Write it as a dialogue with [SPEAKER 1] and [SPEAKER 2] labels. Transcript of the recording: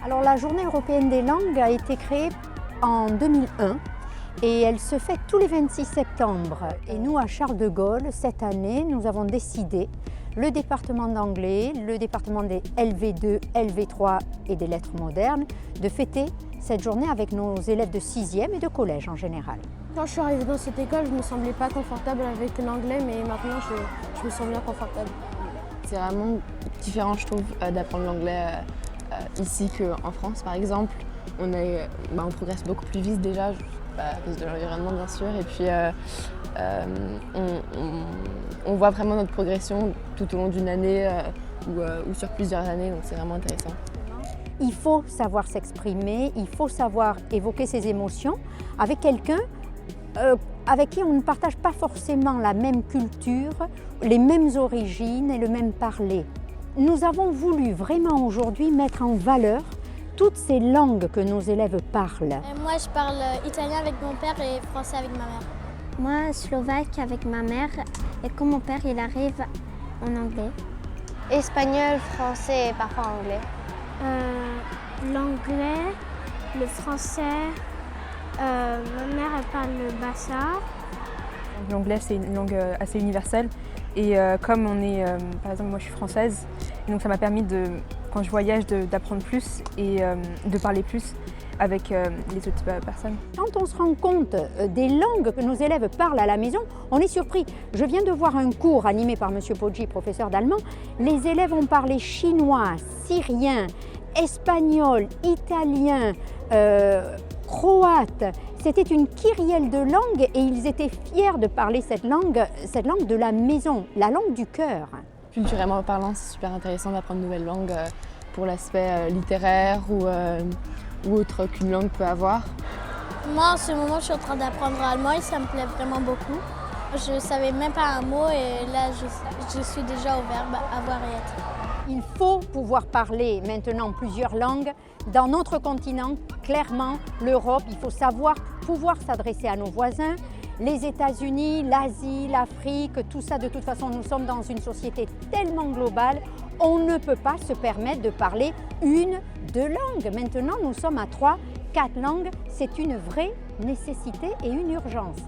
[SPEAKER 1] Alors la Journée européenne des langues a été créée en 2001 et elle se fait tous les 26 septembre. Et nous, à Charles de Gaulle, cette année, nous avons décidé, le département d'anglais, le département des LV2, LV3 et des lettres modernes, de fêter cette journée avec nos élèves de 6e et de collège en général.
[SPEAKER 2] Quand je suis arrivée dans cette école, je ne me semblais pas confortable avec l'anglais, mais maintenant je me sens bien confortable.
[SPEAKER 3] C'est vraiment différent, je trouve, d'apprendre l'anglais ici qu'en France, par exemple. On progresse beaucoup plus vite déjà, à cause de l'environnement, bien sûr. Et puis, on voit vraiment notre progression tout au long d'une année ou sur plusieurs années, donc c'est vraiment intéressant.
[SPEAKER 1] Il faut savoir s'exprimer, il faut savoir évoquer ses émotions avec quelqu'un avec qui on ne partage pas forcément la même culture, les mêmes origines et le même parler. Nous avons voulu vraiment aujourd'hui mettre en valeur toutes ces langues que nos élèves parlent.
[SPEAKER 4] Moi, je parle italien avec mon père et français avec ma mère.
[SPEAKER 5] Moi, slovaque avec ma mère et quand mon père il arrive en anglais.
[SPEAKER 6] Espagnol, français et parfois anglais.
[SPEAKER 7] L'anglais, le français, ma mère elle parle le bassa.
[SPEAKER 8] L'anglais c'est une langue assez universelle et comme on est, par exemple moi je suis française, et donc ça m'a permis quand je voyage d'apprendre plus et de parler plus avec les autres personnes.
[SPEAKER 1] Quand on se rend compte des langues que nos élèves parlent à la maison, on est surpris. Je viens de voir un cours animé par M. Poggi, professeur d'allemand. Les élèves ont parlé chinois, syrien, espagnol, italien, croate. C'était une kyrielle de langues et ils étaient fiers de parler cette langue de la maison, la langue du cœur.
[SPEAKER 3] Culturellement parlant, c'est super intéressant d'apprendre de nouvelles langues pour l'aspect littéraire ou autre qu'une langue peut avoir.
[SPEAKER 4] Moi, en ce moment, je suis en train d'apprendre allemand et ça me plaît vraiment beaucoup. Je ne savais même pas un mot et là, je suis déjà au verbe avoir et être.
[SPEAKER 1] Il faut pouvoir parler maintenant plusieurs langues. Dans notre continent, clairement, l'Europe, il faut pouvoir s'adresser à nos voisins. Les États-Unis, l'Asie, l'Afrique, tout ça, de toute façon, nous sommes dans une société tellement globale, on ne peut pas se permettre de parler une, deux langues. Maintenant, nous sommes à 3, 4 langues. C'est une vraie nécessité et une urgence.